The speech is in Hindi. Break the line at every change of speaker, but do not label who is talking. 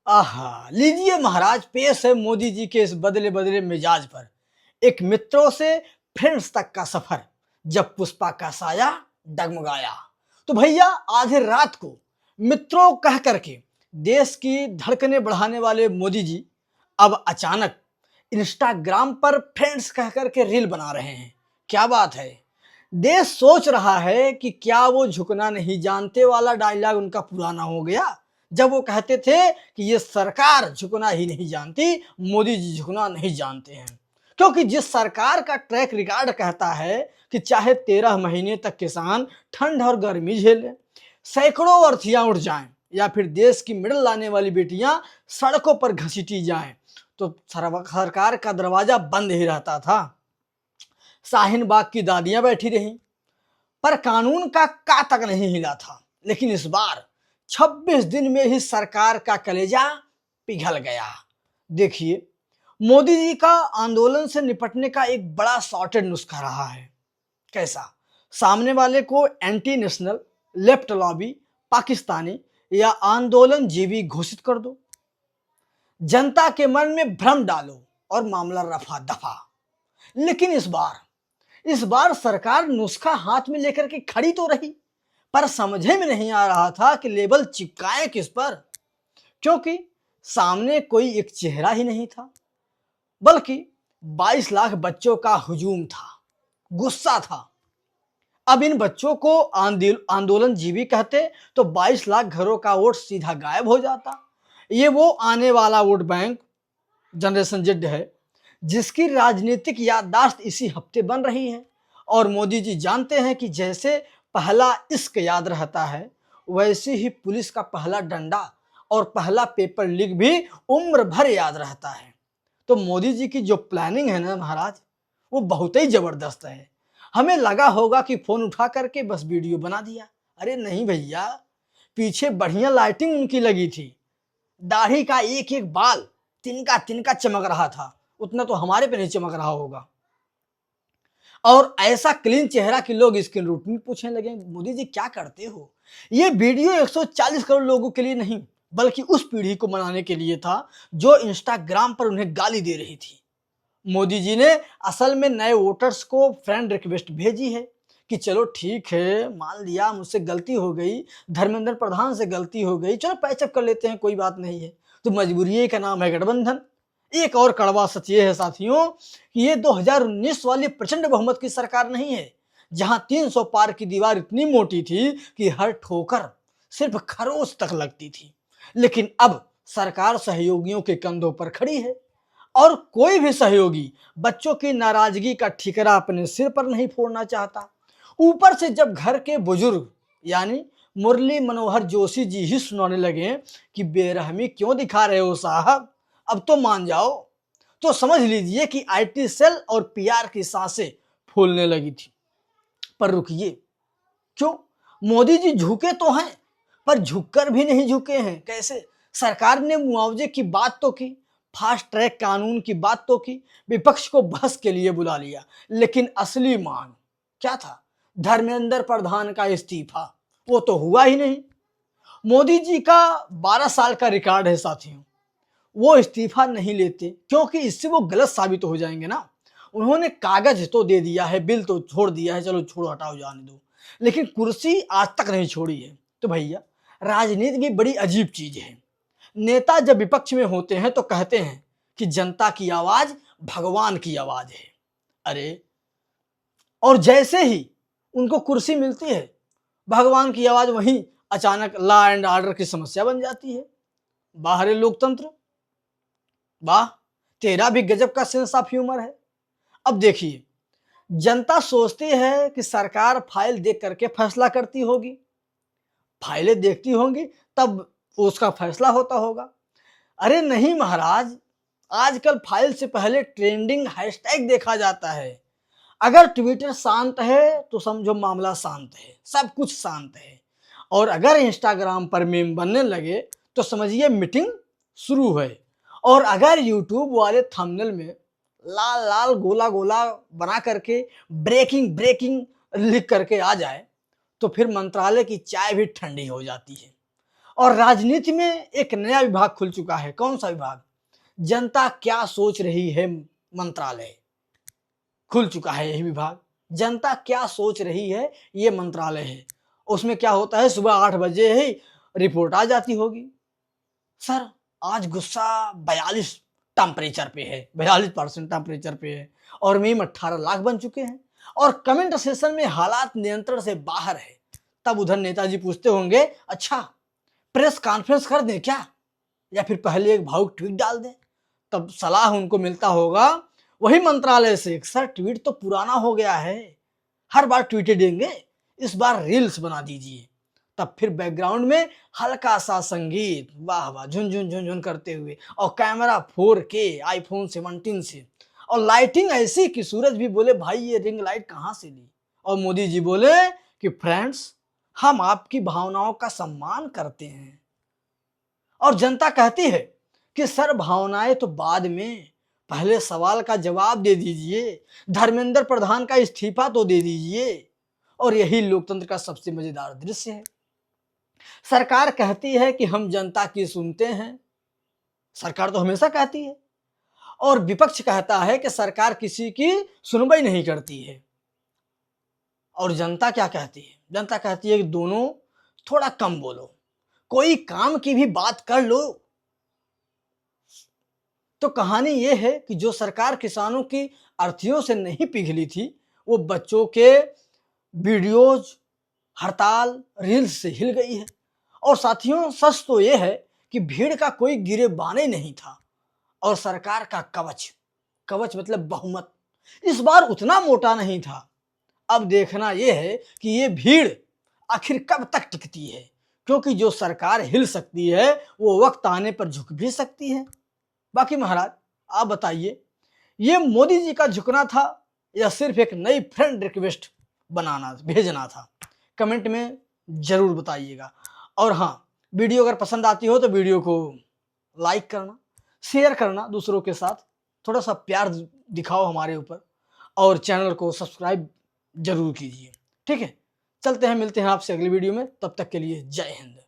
आहा, लीजिए महाराज, पेश है मोदी जी के इस बदले बदले मिजाज पर एक मित्रों से फ्रेंड्स तक का सफर, जब पुष्पा का साया डगमगाया। तो भैया, आधी रात को मित्रों कह करके देश की धड़कनें बढ़ाने वाले मोदी जी अब अचानक इंस्टाग्राम पर फ्रेंड्स कह करके रील बना रहे हैं। क्या बात है। देश सोच रहा है कि क्या वो झुकना नहीं जानते वाला डायलॉग उनका पुराना हो गया, जब वो कहते थे कि ये सरकार झुकना ही नहीं जानती, मोदी जी झुकना नहीं जानते हैं। क्योंकि जिस सरकार का ट्रैक रिकॉर्ड कहता है कि चाहे 13 महीने तक किसान ठंड और गर्मी झेले, सैकड़ों अर्थियां उड़ जाएं, या फिर देश की मेडल लाने वाली बेटियां सड़कों पर घसीटी जाएं, तो सरकार का दरवाजा बंद ही रहता था। शाहीन बाग की दादियां बैठी रहीं, पर कानून का का तक नहीं हिला था। लेकिन इस बार 26 दिन में ही सरकार का कलेजा पिघल गया। देखिए, मोदी जी का आंदोलन से निपटने का एक बड़ा सॉर्टेड नुस्खा रहा है। कैसा? सामने वाले को anti national, left lobby, Pakistani या आंदोलन जीवी घोषित कर दो, जनता के मन में भ्रम डालो और मामला रफा दफा। लेकिन इस बार सरकार नुस्खा हाथ में लेकर के खड़ी तो रही, पर समझे में नहीं आ रहा था कि लेबल चिपकाए किस पर, क्योंकि सामने कोई एक चेहरा ही नहीं था, बल्कि 22 लाख बच्चों का हुजूम था, गुस्सा था। अब इन बच्चों को आंदोलन जीवी कहते तो 22 लाख घरों का वोट सीधा गायब हो जाता। ये वो आने वाला वोट बैंक जनरेशन जेड है, जिसकी राजनीतिक याददाश्त इसी हफ्ते बन रही है। और मोदी जी जानते हैं कि जैसे पहला इश्क याद रहता है, वैसे ही पुलिस का पहला डंडा और पहला पेपर लीक भी उम्र भर याद रहता है। तो मोदी जी की जो प्लानिंग है ना महाराज, वो बहुत ही जबरदस्त है। हमें लगा होगा कि फोन उठा करके बस वीडियो बना दिया। अरे नहीं भैया, पीछे बढ़िया लाइटिंग उनकी लगी थी। दाढ़ी का एक एक बाल तिनका तिनका चमक रहा था, उतना तो हमारे पे नहीं चमक रहा होगा। और ऐसा क्लीन चेहरा कि लोग इसकी रूटीन पूछने लगे, मोदी जी क्या करते हो। ये वीडियो 140 करोड़ लोगों के लिए नहीं, बल्कि उस पीढ़ी को मनाने के लिए था जो इंस्टाग्राम पर उन्हें गाली दे रही थी। मोदी जी ने असल में नए वोटर्स को फ्रेंड रिक्वेस्ट भेजी है कि चलो ठीक है, मान लिया मुझसे गलती हो गई, धर्मेंद्र प्रधान से गलती हो गई, चलो पैचअप कर लेते हैं, कोई बात नहीं है। तो मजबूरी का नाम है गठबंधन। एक और कड़वा सच ये है साथियों कि ये 2019 वाली प्रचंड बहुमत की सरकार नहीं है, जहां 300 पार की दीवार इतनी मोटी थी कि हर ठोकर सिर्फ खरोच तक लगती थी। लेकिन अब सरकार सहयोगियों के कंधों पर खड़ी है, और कोई भी सहयोगी बच्चों की नाराजगी का ठिकरा अपने सिर पर नहीं फोड़ना चाहता। ऊपर से जब घर के बुजुर्ग यानी मुरली मनोहर जोशी जी ही सुनाने लगे कि बेरहमी क्यों दिखा रहे हो साहब, अब तो मान जाओ, तो समझ लीजिए कि आईटी सेल और पीआर की सांसें फूलने लगी थी। पर रुकिए, क्यों? मोदी जी झुके तो हैं, पर झुककर भी नहीं झुके हैं। कैसे? सरकार ने मुआवजे की बात तो की, फास्ट ट्रैक कानून की बात तो की, विपक्ष को बहस के लिए बुला लिया, लेकिन असली मांग क्या था? धर्मेंद्र प्रधान का इस्तीफा, वो तो हुआ ही नहीं। मोदी जी का 12 साल का रिकॉर्ड है साथियों, वो इस्तीफा नहीं लेते, क्योंकि इससे वो गलत साबित हो जाएंगे ना। उन्होंने कागज तो दे दिया है, बिल तो छोड़ दिया है, चलो छोड़ो हटाओ जाने दो, लेकिन कुर्सी आज तक नहीं छोड़ी है। तो भैया, राजनीति की बड़ी अजीब चीज है। नेता जब विपक्ष में होते हैं तो कहते हैं कि जनता की आवाज भगवान की आवाज है। अरे, और जैसे ही उनको कुर्सी मिलती है, भगवान की आवाज वहीं अचानक लॉ एंड ऑर्डर की समस्या बन जाती है। बाहर लोकतंत्र, वाह, तेरा भी गजब का सेंस ऑफ ह्यूमर है। अब देखिए, जनता सोचती है कि सरकार फाइल देख करके फैसला करती होगी, फाइलें देखती होंगी तब उसका फैसला होता होगा। अरे नहीं महाराज, आजकल फाइल से पहले ट्रेंडिंग हैशटैग देखा जाता है। अगर ट्विटर शांत है तो समझो मामला शांत है, सब कुछ शांत है। और अगर इंस्टाग्राम पर मीम बनने लगे तो समझिए मीटिंग शुरू है। और अगर यूट्यूब वाले थंबनेल में लाल लाल गोला गोला बना करके ब्रेकिंग ब्रेकिंग लिख करके आ जाए, तो फिर मंत्रालय की चाय भी ठंडी हो जाती है। और राजनीति में एक नया विभाग खुल चुका है। कौन सा विभाग? जनता क्या सोच रही है मंत्रालय खुल चुका है। यही विभाग जनता क्या सोच रही है ये मंत्रालय है। उसमें क्या होता है, सुबह 8 बजे ही रिपोर्ट आ जाती होगी। सर आज गुस्सा 42 टेम्परेचर पे है, 42% टेम्परेचर पे है और मीम 18 लाख बन चुके हैं और कमेंट सेशन में हालात नियंत्रण से बाहर है। तब उधर नेताजी पूछते होंगे, अच्छा प्रेस कॉन्फ्रेंस कर दें क्या, या फिर पहले एक भावुक ट्वीट डाल दें? तब सलाह उनको मिलता होगा वही मंत्रालय से, सर ट्वीट तो पुराना हो गया है, हर बार ट्वीट देंगे, इस बार रील्स बना दीजिए। तब फिर बैकग्राउंड में हल्का सा संगीत, वाह वाह झुनझुन झुनझुन करते हुए, और कैमरा 4K आईफोन 17 से, और लाइटिंग ऐसी कि सूरज भी बोले भाई ये रिंग लाइट कहाँ से ली, और मोदी जी बोले कि फ्रेंड्स हम आपकी भावनाओं का सम्मान करते हैं। और जनता कहती है कि सर भावनाएं तो बाद में, पहले सवाल का जवाब दे दीजिए, धर्मेंद्र प्रधान का इस्तीफा तो दे दीजिए। और यही लोकतंत्र का सबसे मजेदार दृश्य है। सरकार कहती है कि हम जनता की सुनते हैं, सरकार तो हमेशा कहती है, और विपक्ष कहता है कि सरकार किसी की सुनवाई नहीं करती है। और जनता क्या कहती है? जनता कहती है कि दोनों थोड़ा कम बोलो, कोई काम की भी बात कर लो। तो कहानी यह है कि जो सरकार किसानों की अर्थियों से नहीं पिघली थी, वो बच्चों के वीडियोज, हड़ताल, रील्स से हिल गई है। और साथियों सच तो यह है कि भीड़ का कोई गिरेबान ही नहीं था और सरकार का कवच, कवच मतलब बहुमत, इस बार उतना मोटा नहीं था। अब देखना यह है कि ये भीड़ आखिर कब तक टिकती है, क्योंकि जो सरकार हिल सकती है वो वक्त आने पर झुक भी सकती है। बाकी महाराज आप बताइए, ये मोदी जी का झुकना था या सिर्फ एक नई फ्रेंड रिक्वेस्ट बनाना भेजना था? कमेंट में जरूर बताइएगा। और हाँ, वीडियो अगर पसंद आती हो तो वीडियो को लाइक करना, शेयर करना दूसरों के साथ, थोड़ा सा प्यार दिखाओ हमारे ऊपर, और चैनल को सब्सक्राइब जरूर कीजिए। ठीक है, चलते हैं, मिलते हैं आपसे अगली वीडियो में, तब तक के लिए जय हिंद।